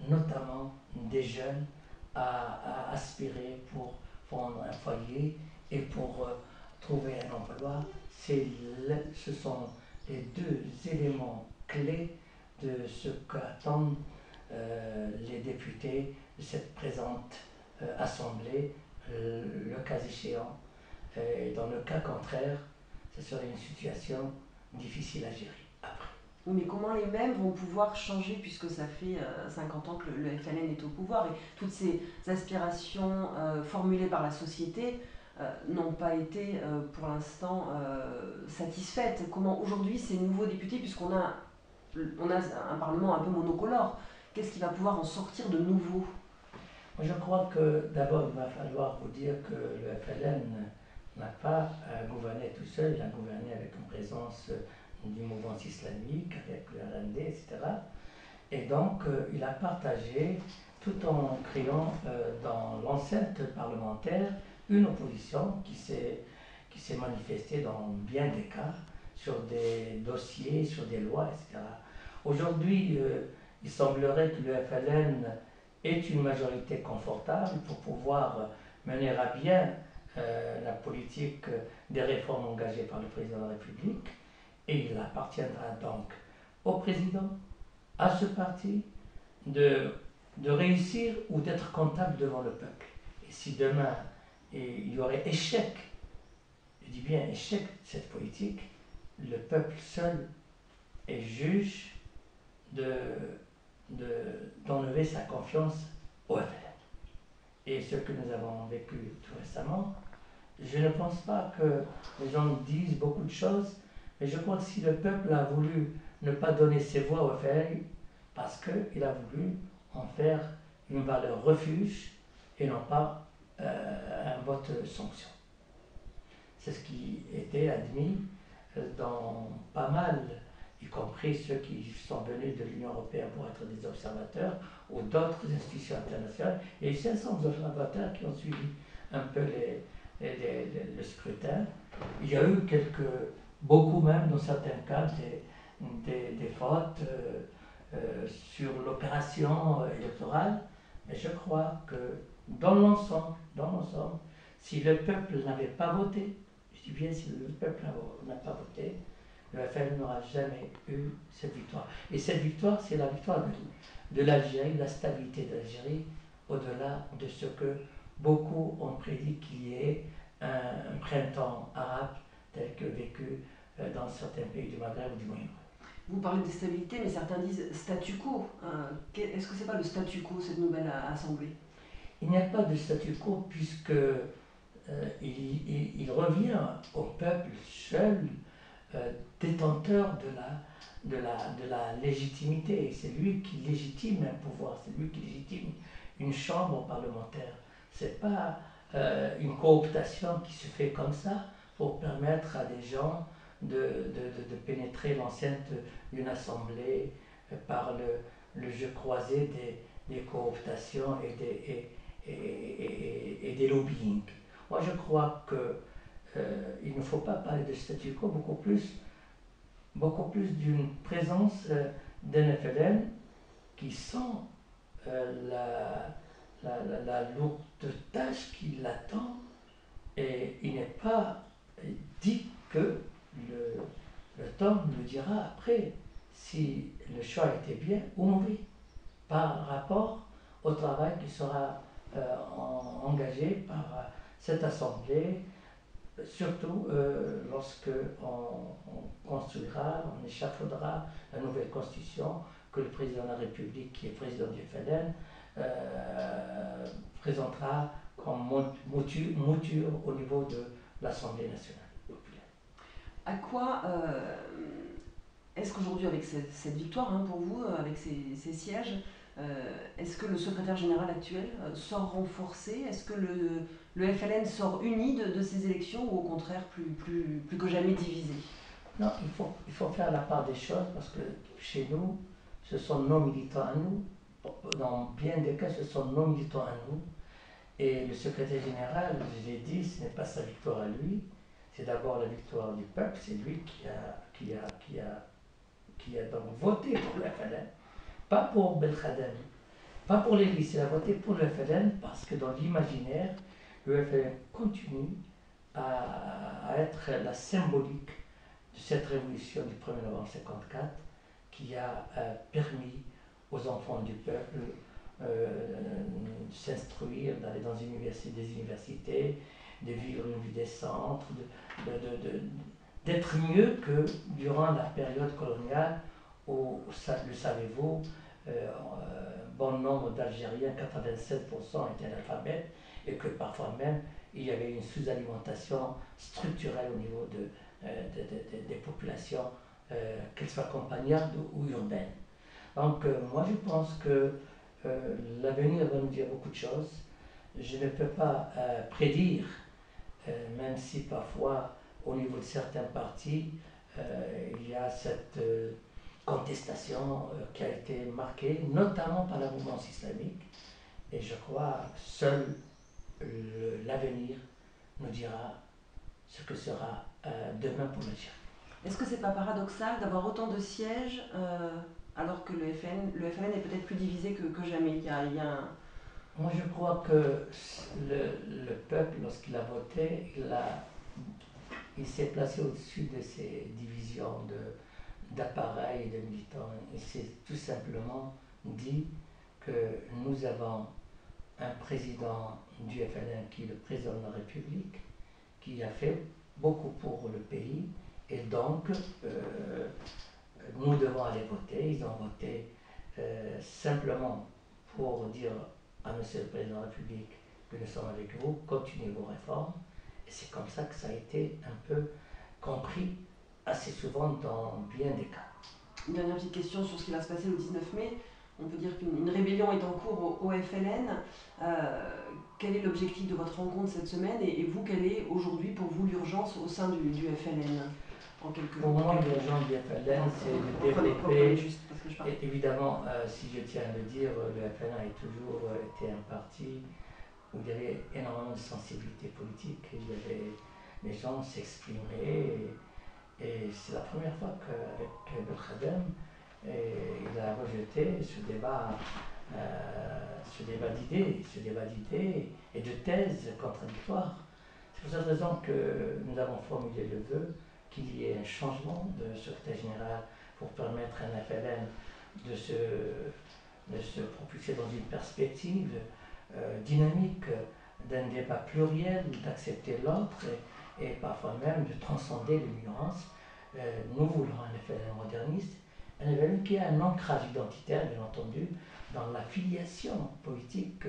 notamment des jeunes à aspirer pour fonder un foyer et pour trouver un emploi. Ce sont les deux éléments clés de ce qu'attendent les députés de cette présente Assemblée, le cas échéant. Et dans le cas contraire, ce serait une situation difficile à gérer après. Oui, mais comment les mêmes vont pouvoir changer puisque ça fait 50 ans que le FLN est au pouvoir et toutes ces aspirations formulées par la société n'ont pas été pour l'instant satisfaites. Comment aujourd'hui ces nouveaux députés, puisqu'on a un Parlement un peu monocolore, qu'est-ce qui va pouvoir en sortir de nouveau? Moi, je crois que d'abord, il va falloir vous dire que le FLN n'a pas gouverné tout seul, il a gouverné avec une présence du mouvement islamique, avec le RND, etc. Et donc, il a partagé, tout en créant dans l'enceinte parlementaire une opposition qui s'est manifestée dans bien des cas sur des dossiers, sur des lois, etc. Aujourd'hui, il semblerait que le FLN ait une majorité confortable pour pouvoir mener à bien la politique des réformes engagées par le président de la République. Et il appartiendra donc au président, à ce parti, de, de réussir ou d'être comptable devant le peuple. Et si demain il y aurait échec, je dis bien échec de cette politique, le peuple seul est juge d'enlever sa confiance au FLN. Et ce que nous avons vécu tout récemment, je ne pense pas que les gens disent beaucoup de choses, mais je crois que si le peuple a voulu ne pas donner ses voix au FLN, parce qu'il a voulu en faire une valeur refuge et non pas un vote sanction. C'est ce qui était admis dans pas mal, y compris ceux qui sont venus de l'Union européenne pour être des observateurs ou d'autres institutions internationales. Et 500 observateurs qui ont suivi un peu le scrutin. Il y a eu beaucoup même dans certains cas, des fautes sur l'opération électorale. Mais je crois que dans l'ensemble, si le peuple n'avait pas voté, je dis bien si le peuple n'a pas voté, le FLN n'aura jamais eu cette victoire. Et cette victoire, c'est la victoire de l'Algérie, de la stabilité de l'Algérie, au-delà de ce que beaucoup ont prédit qu'il y ait un printemps arabe tel que vécu dans certains pays du Maghreb ou du Moyen-Orient. Vous parlez de stabilité, mais certains disent statu quo. Est-ce que c'est pas le statu quo, cette nouvelle assemblée? Il n'y a pas de statu quo puisque il revient au peuple seul détenteur de la légitimité. C'est lui qui légitime un pouvoir, c'est lui qui légitime une chambre parlementaire. Ce n'est pas une cooptation qui se fait comme ça pour permettre à des gens de pénétrer l'enceinte d'une assemblée par le jeu croisé des cooptations et des lobbying. Moi, je crois qu'il ne faut pas parler de statu quo, beaucoup plus d'une présence d'un FLN qui sent la lourde tâche qui l'attend et il n'est pas dit que le temps nous dira après si le choix était bien ou mauvais par rapport au travail qui sera engagé par cette Assemblée, surtout lorsque on construira, on échafaudera la nouvelle constitution que le président de la République, qui est président du FLN, présentera comme mouture au niveau de l'Assemblée nationale populaire. À quoi est-ce qu'aujourd'hui, avec cette victoire pour vous, avec ces sièges, est-ce que le secrétaire général actuel sort renforcé? Est-ce que le FLN sort uni de ces élections ou au contraire plus que jamais divisé? Non, il faut faire la part des choses parce que chez nous, ce sont nos militants à nous. Dans bien des cas, ce sont nos militants à nous. Et le secrétaire général, je l'ai dit, ce n'est pas sa victoire à lui, c'est d'abord la victoire du peuple, c'est lui qui a donc voté pour le FLN, pas pour Belkhadem. Pas pour les listes, il a voté pour le FLN parce que dans l'imaginaire, le FLN continue à être la symbolique de cette révolution du 1er novembre 1954 qui a permis aux enfants du peuple de s'instruire, d'aller dans des universités, de vivre une vie décente, d'être mieux que durant la période coloniale où, le savez-vous, bon nombre d'Algériens, 87% étaient analphabètes, et que parfois même il y avait une sous-alimentation structurelle au niveau des populations, qu'elles soient campagnardes ou urbaines. Donc moi je pense que l'avenir va nous dire beaucoup de choses. Je ne peux pas prédire, même si parfois au niveau de certains partis, il y a cette contestation qui a été marquée, notamment par la mouvance islamique. Et je crois que seul l'avenir nous dira ce que sera demain pour l'Algérie. Est-ce que c'est pas paradoxal d'avoir autant de sièges alors que le FLN est peut-être plus divisé que jamais? Moi je crois que le peuple, lorsqu'il a voté, il s'est placé au-dessus de ces divisions d'appareils et de militants. Il s'est tout simplement dit que nous avons un président du FLN qui est le président de la République, qui a fait beaucoup pour le pays, et donc nous devons aller voter. Ils ont voté simplement pour dire à Monsieur le Président de la République que nous sommes avec vous, continuez vos réformes. Et c'est comme ça que ça a été un peu compris assez souvent dans bien des cas. Une dernière petite question sur ce qui va se passer le 19 mai. On peut dire qu'une rébellion est en cours au FLN. Quel est l'objectif de votre rencontre cette semaine et vous, quelle est aujourd'hui pour vous l'urgence au sein du FLN en quelques Pour moi, l'urgence du FLN, c'est de développer. Et évidemment, si je tiens à le dire, le FLN a toujours été un parti où il y avait énormément de sensibilité politique. Les gens s'exprimaient. Et c'est la première fois qu'avec Belkacem, il a rejeté ce débat d'idées et de thèses contradictoires. C'est pour cette raison que nous avons formulé le vœu qu'il y ait un changement de secrétaire général pour permettre à un FLN de se propulser dans une perspective dynamique d'un débat pluriel, d'accepter l'autre et parfois même de transcender les nuances. Nous voulons un FLN moderniste, un FLN qui a un ancrage identitaire, bien entendu, dans la filiation politique